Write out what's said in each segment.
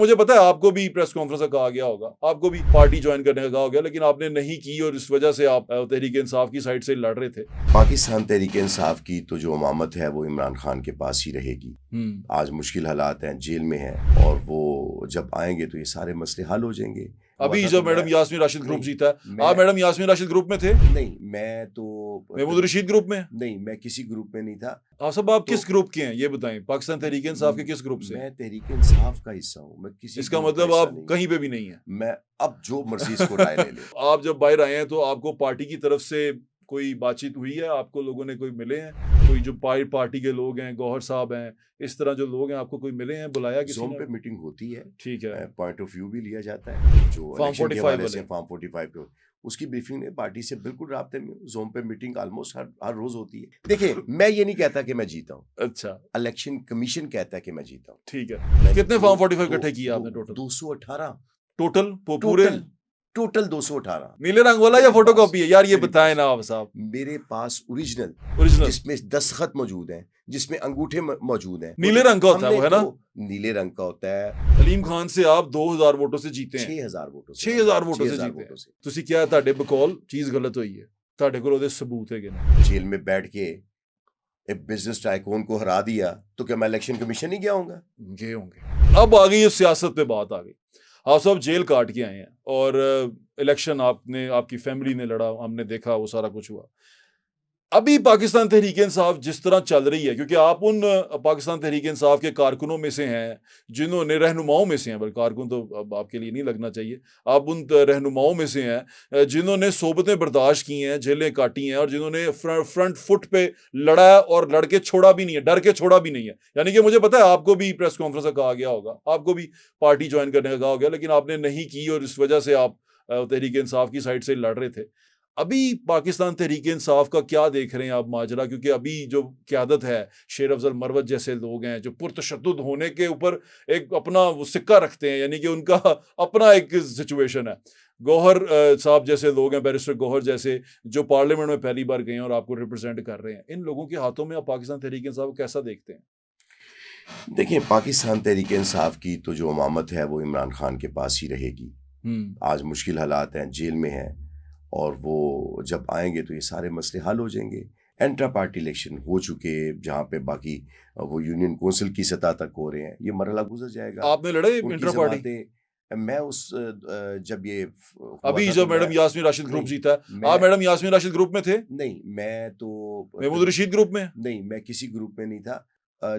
मुझे पता है आपको भी प्रेस कॉन्फ्रेंस में कहा गया होगा, आपको भी पार्टी ज्वाइन करने का कहा गया, लेकिन आपने नहीं की और इस वजह से आप तहरीक इंसाफ की साइड से लड़ रहे थे। पाकिस्तान तहरीक इंसाफ की तो जो इमामत है वो इमरान खान के पास ही रहेगी। आज मुश्किल हालात हैं, जेल में है, और वो जब आएंगे तो ये सारे मसले हल हो जाएंगे। अभी जब मैडम यास्मीन राशिद ग्रुप जीता है, आप मैडम यास्मीन राशिद ग्रुप में थे? नहीं, मैं तो महमूद रशीद ग्रुप में नहीं, मैं किसी ग्रुप में नहीं था। आप सब आप किस ग्रुप के हैं ये बताएं, पाकिस्तान तहरीक इंसाफ के किस ग्रुप से? मैं तहरीक इंसाफ का हिस्सा हूँ, मैं किसी इसका मतलब आप कहीं पे भी नहीं है। मैं अब जो मर्जी इसको राय ले ले। आप जब बाहर आए हैं तो आपको पार्टी की तरफ से कोई बातचीत हुई है? आपको लोगों ने कोई मिले हैं? कोई जो पार्टी के लोग हैं, गौहर साहब हैं, इस तरह जो लोग हैं, आपको कोई मिले हैं, बुलाया किसी ज़ूम ने? पे मीटिंग होती है, ठीक है, पॉइंट ऑफ व्यू भी लिया जाता है, जो फॉर्म 45 से फॉर्म 45 पे उसकी ब्रीफिंग है, पार्टी से बिल्कुल राब्ते में। ज़ूम पे मीटिंग ऑलमोस्ट हर रोज होती है। देखिए, मैं ये नहीं कहता कि मैं जीता हूँ, अच्छा, इलेक्शन कमीशन कहता है कि मैं जीता हूँ। ठीक है। कितने फॉर्म 45 इकट्ठे किए आपने टोटल? 218 टोटल पूरे टोटल 218। नीले रंग वाला या फोटोकॉपी है यार, ये बताएं ना आप साहब। मेरे पास ओरिजिनल जिसमें दस्तखत मौजूद हैं, जिसमें अंगूठे मौजूद हैं। नीले रंग का होता है वो, है ना? नीले रंग का होता है। अलीम खान से आप 2000 वोटों से जीते हैं। 6000 वोटों से 6000 वोटों से जीते हैं। ਤੁਸੀਂ ਕਿਹਾ ਤੁਹਾਡੇ ਬਕੌਲ ਚੀਜ਼ ਗਲਤ ਹੋਈ ਹੈ, ਤੁਹਾਡੇ ਕੋਲ ਉਹਦੇ ਸਬੂਤ ਹੈਗੇ ਨੇ। जेल में बैठ के एक बिजनेस टाइकून को हरा दिया तो क्या मैं इलेक्शन कमीशन नहीं गया होऊंगा? गए होंगे। अब आ गई सियासत पे बात आ गई। आप सब जेल काट के आए हैं और इलेक्शन आपने, आपकी फैमिली ने लड़ा, हमने देखा वो सारा कुछ हुआ। अभी पाकिस्तान तहरीक इंसाफ जिस तरह चल रही है, क्योंकि आप उन पाकिस्तान तहरीक इंसाफ के कारकुनों में से हैं जिन्होंने, रहनुमाओं में से हैं, बल्कि कारकुन तो अब आपके लिए नहीं लगना चाहिए, आप उन रहनुमाओं में से हैं जिन्होंने सोबतें बर्दाश्त की हैं, जेलें काटी हैं, और जिन्होंने फ्रंट फुट पे लड़ा है और लड़ के छोड़ा भी नहीं है, डर के छोड़ा भी नहीं है। यानी कि मुझे पता है आपको भी प्रेस कॉन्फ्रेंस में कहा गया होगा, आपको भी पार्टी ज्वाइन करने का कहा गया, लेकिन आपने नहीं की और इस वजह से आप तहरीक इंसाफ की साइड से लड़ रहे थे। अभी पाकिस्तान तहरीक इंसाफ का क्या देख रहे हैं आप माजरा? क्योंकि अभी जो क़यादत है, शेर अफजल मरवत जैसे लोग हैं जो पुरतशद्दुद होने के ऊपर एक अपना वो सिक्का रखते हैं, यानी कि उनका अपना एक सिचुएशन है। गौहर साहब जैसे लोग हैं, बैरिस्टर गौहर जैसे, जो पार्लियामेंट में पहली बार गए हैं और आपको रिप्रेजेंट कर रहे हैं, इन लोगों के हाथों में आप पाकिस्तान तहरीक इंसाफ को कैसा देखते हैं? देखिए, पाकिस्तान तहरीक इंसाफ की तो जो इमामत है वो इमरान खान के पास ही रहेगी। आज मुश्किल हालात हैं, जेल में है, और वो जब आएंगे तो ये सारे मसले हल हो जाएंगे। इंट्रा पार्टी इलेक्शन हो चुके, जहाँ पे बाकी वो यूनियन कौंसिल की सतह तक हो रहे हैं, ये मरहला गुजर जाएगा। आपने लड़े इंट्रा पार्टी? मैं उस जब ये अभी जब मैडम यास्मीन राशिद ग्रुप जीता है, आप मैडम यास्मीन राशिद ग्रुप में थे? नहीं, मैं तो महमूद रशीद ग्रुप में नहीं, मैं किसी ग्रुप में नहीं था।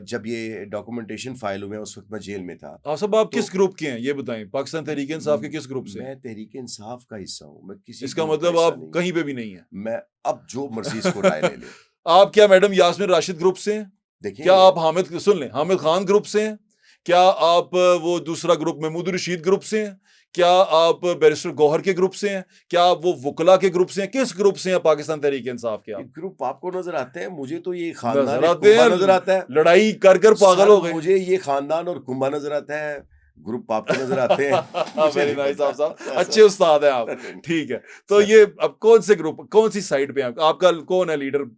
जब ये डॉक्यूमेंटेशन फाइल हुए उस वक्त मैं जेल में था। आप सब आप किस ग्रुप के हैं ये बताएं, पाकिस्तान तहरीक इंसाफ के किस ग्रुप से? मैं तहरीक इंसाफ का हिस्सा हूँ, मैं किसी इसका मतलब आप कहीं पे भी नहीं है। मैं अब जो मर्जी इसको राय ले ले। आप क्या मैडम यास्मीन राशिद ग्रुप से हैं? देखिए, क्या आप हामिद, सुन लें, हामिद खान ग्रुप से हैं? क्या आप वो दूसरा ग्रुप महमूद रशीद ग्रुप से हैं? क्या आप बैरिस्टर गौहर के ग्रुप से हैं? क्या आप वो वकला के ग्रुप से हैं? किस ग्रुप से हैं पाकिस्तान तहरीक इंसाफ के? आप ग्रुप आपको नजर आते हैं, मुझे तो ये खानदान नजर आता है। लड़ाई कर कर पागल हो गए। मुझे ये खानदान और कुंभा नजर आता है, ग्रुप आपको नजर आते हैं। वेरी नाइस, साहब अच्छे उस्ताद हैं आप। ठीक है, तो ये अब कौन से ग्रुप, कौन सी साइड पे आपका कौन है लीडर,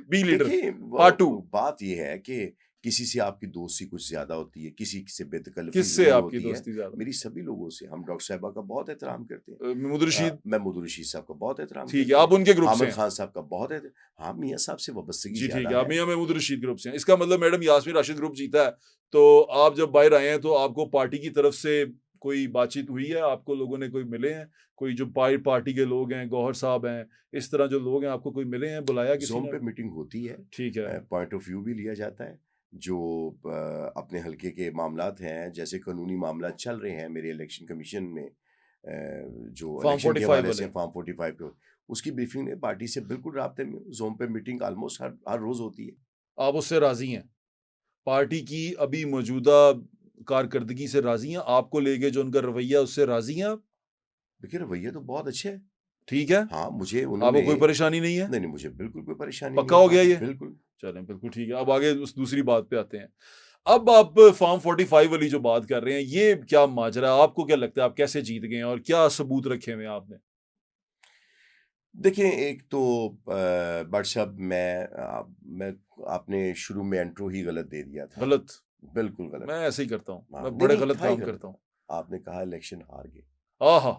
बी लीडर पार्ट 2? बात ये है कि किसी से आपकी दोस्ती कुछ ज्यादा होती है, किसी से बेतकल्लफ। किससे आपकी दोस्ती ज्यादा? मेरी सभी लोगों से। हम डॉक्टर साहिबा का बहुत एहतराम करते हैं। महमूद रशीद? मैं महमूद रशीद साहब का बहुत एहतराम। ठीक है, आप उनके ग्रुप से? हामिद खान साहब का बहुत एहतराम। हाँ, मियां साहब से वाबस्तगी जी, ठीक ज्यादा है, आप मियां महमूद रशीद ग्रुप से हैं। इसका मतलब मैडम यास्मीन राशिद ग्रुप जीता है, तो आप जब बाहर आए हैं तो आपको पार्टी की तरफ से कोई बातचीत हुई है? आपको लोगों ने कोई मिले हैं? कोई जो पार्टी के लोग हैं, गौहर साहब हैं, इस तरह जो लोग हैं, आपको कोई मिले हैं, बुलाया किसी ने? पे मीटिंग होती है, ठीक है, पॉइंट ऑफ व्यू भी लिया जाता है। जो अपने हल्के के मामलात हैं, जैसे कानूनी मामलात चल रहे हैं मेरे इलेक्शन कमीशन में, जो फॉर्म 45 से फॉर्म 45 पे, उसकी ब्रीफिंग है, पार्टी से बिल्कुल राब्ते में। ज़ूम पे मीटिंग ऑलमोस्ट हर रोज होती है। आप उससे राजी हैं? पार्टी की अभी मौजूदा कारकर्दगी से राजी हैं? आपको लेके जो उनका रवैया उससे राजी हैं आप? देखिए, रवैया तो बहुत अच्छे है। ठीक है, हाँ, मुझे आपको कोई परेशानी नहीं है? नहीं, मुझे बिल्कुल कोई परेशानी पक्का हो गया ये? बिल्कुल। चलें, बिल्कुल ठीक है। अब आगे उस दूसरी बात पे आते हैं। अब आप फॉर्म 45 वाली जो बात कर रहे हैं, ये क्या माजरा है? आपको क्या लगता है आप कैसे जीत गए और क्या सबूत रखे हुए हैं आपने? देखिए, एक तो बट साहब, मैं आपने शुरू में इंट्रो ही गलत दे दिया था। गलत? बिल्कुल गलत। मैं ऐसे ही करता हूँ, मैं नहीं, बड़े नहीं, गलत था ही काम गलत। करता हूँ। आपने कहा इलेक्शन हार गए, आहा,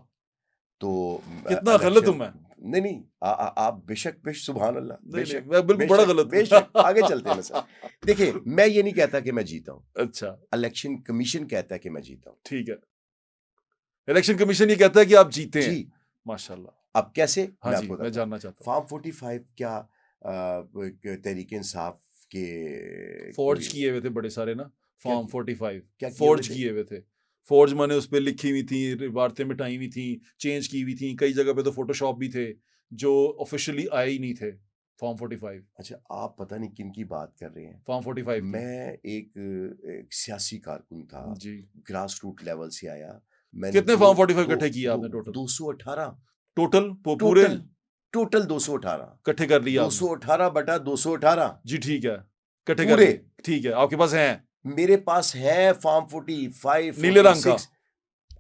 तो कितना गलत हूं मैं। नहीं नहीं, आप बेशक सुभान अल्लाह, नहीं नहीं, बेशक मैं बिल्कुल बड़ा बेशक गलत हूं। बेशक, आगे चलते हैं ना सर। देखिए, मैं ये नहीं कहता कि मैं जीता हूँ, अच्छा, इलेक्शन कमीशन कहता है कि मैं जीता हूँ। ठीक है, इलेक्शन कमीशन ये कहता है कि आप जीते हैं। जी, माशाल्लाह। अब कैसे, हाँ मैं जी, आपको मैं बताता हूँ। जानना चाहता हूँ। फार्म 45 क्या तहरीक इंसाफ के फोर्ज कोई किए हुए थे बड़े सारे ना, क्या फॉर्म 45 क्या किए हुए फोर्ज थे? किए हुए थे। फोर्ज माने उस पे लिखी हुई थी, इबारतें मिटाई हुई थी, चेंज की हुई थी, कई जगह पे तो फोटोशॉप भी थे जो ऑफिशियली आए ही नहीं थे। फॉर्म 45, अच्छा, आप पता नहीं किन की बात कर रहे हैं। फॉर्म 45 की। मैं एक सियासी कारकुन था, जी, ग्रास रूट लेवल से आया। मैंने कितने फॉर्म 45 इकट्ठे किए आपने टोटल? 218 टोटल पूरे टोटल टोटल 218, इकट्ठे कर लिए आपने? 218 बटा 218 जी ठीक है, इकट्ठे कर पूरे। लिए, ठीक है, आपके पास हैं? मेरे पास है फॉर्म 45, नीले रंग का? 46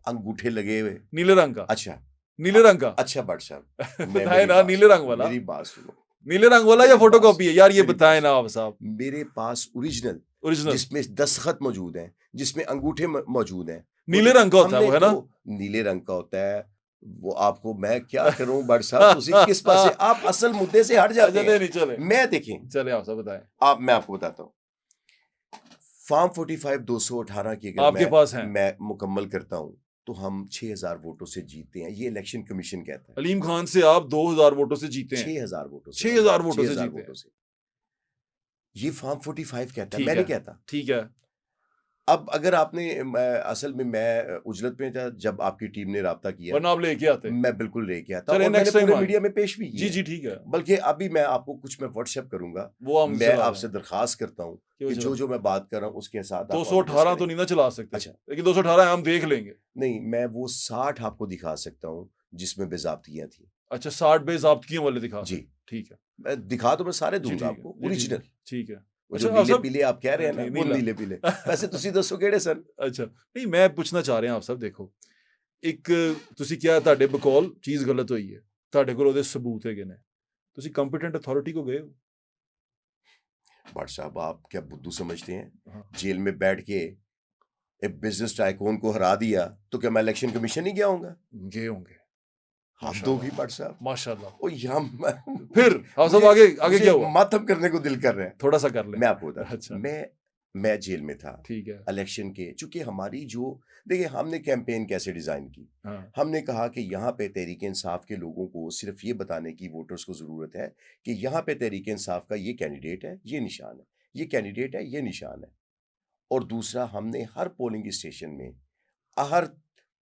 अंगूठे लगे हुए। नीले रंग का? अच्छा, नीले रंग का? अच्छा भट्ट साहब, बताए ना, नीले रंग वाला? मेरी बात सुनो। नीले रंग वाला या मेरी फोटो बात कॉपी है यार, ये मेरी बताए बात ना आप साहब। मेरे पास ओरिजिनल, ओरिजिनल जिसमें दस्तखत मौजूद हैं, जिसमें अंगूठे मौजूद हैं। नीले रंग का होता है हमने वो, है ना? तो नीले रंग का होता है वो। आपको मैं क्या करूं भट्ट साहब, तुसी किस पासे, आप असल मुद्दे से हट जाते अच्छा, हैं। नहीं चले मैं देखें, चले, आप सब बताएं। मैं आपको बताता हूँ। फॉर्म 45 218 की अगर आपके पास हैं? मैं मुकम्मल करता हूँ तो हम 6000 वोटों से जीतते हैं। ये इलेक्शन कमीशन कहता है। अलीम खान से आप 2000 वोटों से जीते हैं? 6000 वोटों से, 6000 वोटों से 6000 जीते हैं? वोटों से। ये फॉर्म 45 कहता है, ठीक मैं है, नहीं कहता। ठीक है। अब अगर आपने असल में मैं उजलत में था जब आपकी टीम ने राब्ता किया, वरना आप लेके आते। मैं बिल्कुल लेके आता चले और मैंने नेक्स्ट टाइम पूरे आए। मीडिया में पेश भी जी किया। जी ठीक है, बल्कि अभी मैं आपको कुछ मैं व्हाट्सएप करूंगा। वो आप मुझे मैं चला आपसे दें दरखास्त करता हूँ कि वो कि चला जो मैं बात कर रहा हूँ उसके साथ आप 218 तो करेंगे। नहीं ना चला सकते, अच्छा, लेकिन 218 हम देख लेंगे। नहीं, मैं वो 60 आपको दिखा सकता हूँ जिसमें बेजाब्तियां थी। अच्छा, 60 बेज़ाब्तियों वाले दिखा जी, सकते, ठीक है। मैं दिखा तो मैं सारे जी दूंगा ठीक है, आपको, जी ठीक है, ओरिजिनल। ठीक है। वो जो अच्छा, आप नीले सब पीले आप कह रहे हैं ना, ठीक, वो नीला। नीले पीले। वैसे तुसी दसो केड़े सन? अच्छा, नहीं मैं पूछना चाह रहे हैं आप सब, देखो ਇੱਕ ਤੁਸੀਂ ਕਿਹਾ ਤੁਹਾਡੇ ਬਕੌਲ ਚੀਜ਼ ਗਲਤ ਹੋਈ ਹੈ, ਤੁਹਾਡੇ ਕੋਲ ਉਹਦੇ ਸਬੂਤ ਹੈਗੇ ਨੇ, ਤੁਸੀਂ ਕੰਪੀਟੈਂਟ ਅਥਾਰਟੀ ਕੋ ਗਏ ਹੋ? भट्ट साहब, आप क्या बुद्धू समझते हैं? हाँ, जेल में बैठ के एक बिजनेस टाइकून को हरा दिया तो क्या मैं इलेक्शन कमीशन नहीं गया होऊंगा? गए होंगे। हद माशाल्लाह, होगी भट्ट साहब। माशाल्लाह। ओ यहाँ फिर आप सब मुझे आगे आगे मुझे क्या हुआ? मातम करने को दिल कर रहा है। थोड़ा सा कर लें। मैं आपको बताता हूँ, अच्छा, मैं जेल में था ठीक है। इलेक्शन के, चूंकि हमारी जो, देखिए हमने कैंपेन कैसे डिजाइन की। हाँ, हमने कहा कि यहाँ पे तहरीक इंसाफ के लोगों को सिर्फ ये बताने की वोटर्स को जरूरत है कि यहाँ पे तहरीक इंसाफ का ये कैंडिडेट है, ये निशान है, ये कैंडिडेट है, ये निशान है। और दूसरा, हमने हर पोलिंग स्टेशन में हर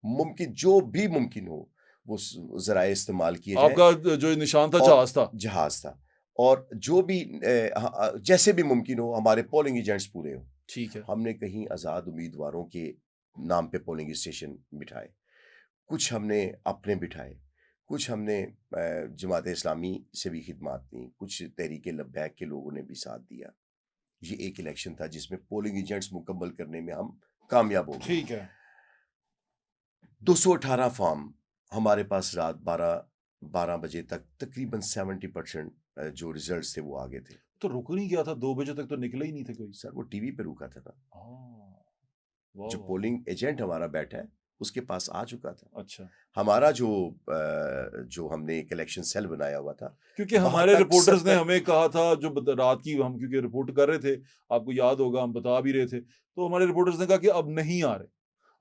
मुमकिन, जो भी मुमकिन हो, वो जराए इस्तेमाल किए जाए। आपका जो निशान था और जहाज था? जहाज था। और जो भी जैसे भी मुमकिन हो हमारे पोलिंग एजेंट्स पूरे हो। ठीक है। हमने कहीं आज़ाद उम्मीदवारों के नाम पे पोलिंग स्टेशन बिठाए, कुछ हमने अपने बिठाए, कुछ हमने जमात इस्लामी से भी खिदमात दी, कुछ तहरीक लब्बैक के लोगों ने भी साथ दिया। ये एक इलेक्शन था जिसमें पोलिंग एजेंट्स मुकम्मल करने में हम कामयाब हो गए। ठीक है। 218 फॉर्म हमारे पास रात 12 बजे तक तकरीबन 70% जो रिजल्ट्स थे वो आ गए थे। तो रुक नहीं गया था, 2 बजे तक तो निकले ही नहीं थे कोई। सर वो टीवी पे रुका था ना, हाँ, वाह जो वाह। पोलिंग एजेंट हमारा बैठा है उसके पास आ चुका था। अच्छा, हमारा जो हमने एक इलेक्शन सेल बनाया हुआ था, क्योंकि वहां हमारे तक रिपोर्टर्स ने 70 हमें कहा था, जो रात की हम क्योंकि रिपोर्ट कर रहे थे, आपको याद होगा हम बता भी रहे थे, तो हमारे रिपोर्टर्स ने कहा कि अब नहीं आ रहे,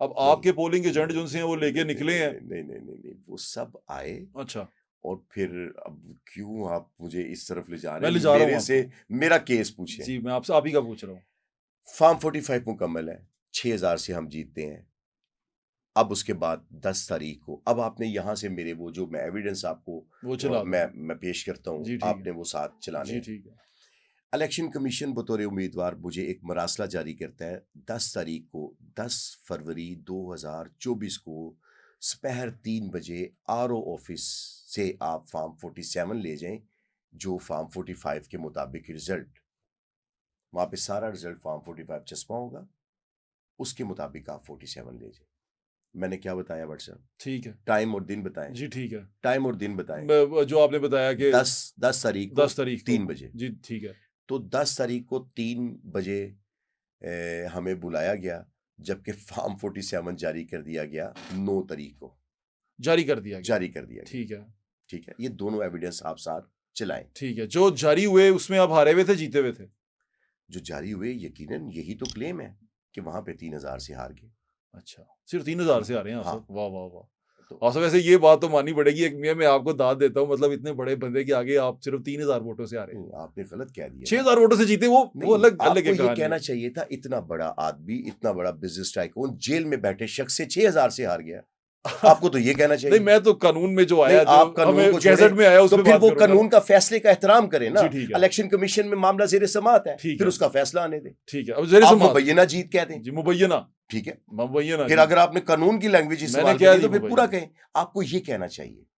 अब नहीं, आपके पोलिंग एजेंट जो हैं वो लेके निकले हैं। नहीं, वो सब आए। अच्छा, और फिर अब क्यों आप मुझे इस तरफ ले जा मैं रहे ले हैं, जा रहा हूँ मेरे से मेरा केस पूछे। जी, मैं आपसे आप ही का पूछ रहा हूँ। फॉर्म 45 मुकम्मल है, 6000 से हम जीतते हैं। अब उसके बाद 10 तारीख को, अब आपने यहाँ से मेरे वो जो मैं एविडेंस आपको वो चला मैं पेश करता हूँ, जी ठीक है, आपने वो साथ चलाने जी हैं। ठीक है। इलेक्शन कमीशन बतौर उम्मीदवार मुझे एक मरासला जारी करता है 10 तारीख को, 10 फरवरी 2024 को दोपहर 3 बजे आरओ ऑफिस से आप फॉर्म 47 ले जाएं, जो फॉर्म 45 के मुताबिक रिजल्ट, वहां पे सारा रिजल्ट फॉर्म 45 चस्पा होगा, उसके मुताबिक आप 47 ले जाएं। मैंने क्या बताया व्हाट्सएप? ठीक है टाइम और दिन बताएं। जी, ठीक है। टाइम और दिन बताएं। जो आपने बताया कि 10 तारीख को 10 तारीख को 3 बजे। जी ठीक है। तो 10 तारीख को 3 बजे हमें बुलाया गया जबकि फॉर्म 47 जारी कर दिया गया 9 तारीख को, जारी कर दिया गया। जारी कर दिया गया। ठीक है, ठीक है, ये दोनों एविडेंस आप साथ चलाएं। ठीक है। जो जारी हुए उसमें आप हारे हुए थे, जीते हुए थे? जो जारी हुए यकीनन यही तो क्लेम है कि वहां पे 3000 से हार गए। अच्छा, सिर्फ 3000 से आ रहे हैं आप हाँ। सब? वाह वाह वाह। तो आप सब, वैसे ये बात तो माननी पड़ेगी, एक मैं आपको दाद देता हूँ, मतलब इतने बड़े बंदे के आगे आप सिर्फ 3000 वोटों से आ रहे हैं। नहीं, आपने गलत कह दिया। 6000 वोटों से जीते, वो नहीं, अलग अलग आपको एक ये कहानी कहना है। चाहिए था इतना बड़ा आदमी, इतना बड़ा बिजनेस टाइकून जेल में बैठे शख्स से 6000 से हार गया। आपको तो ये कहना चाहिए। नहीं, मैं तो कानून में जो आया, नहीं, जो आप कानून हमें को गैजेट छोड़ें, में आया उस तो पे फिर बात वो करूंगा। कानून का फैसले का एहतराम करें ना। जी, ठीक है। इलेक्शन कमीशन में मामला जेर समाअत है, ठीक फिर है। उसका फैसला आने दें। ठीक है, अब ज़ेरे आप समाअत। मुबैयना जीत कह दें, जी, मुबैयना। ठीक है। मुबैयना फिर जी। अगर आपने कानून की लैंग्वेज मैंने इस्तेमाल क्या करी दी तो फिर पूरा मुबैयना? कहें। आपको ये कहना चाहिए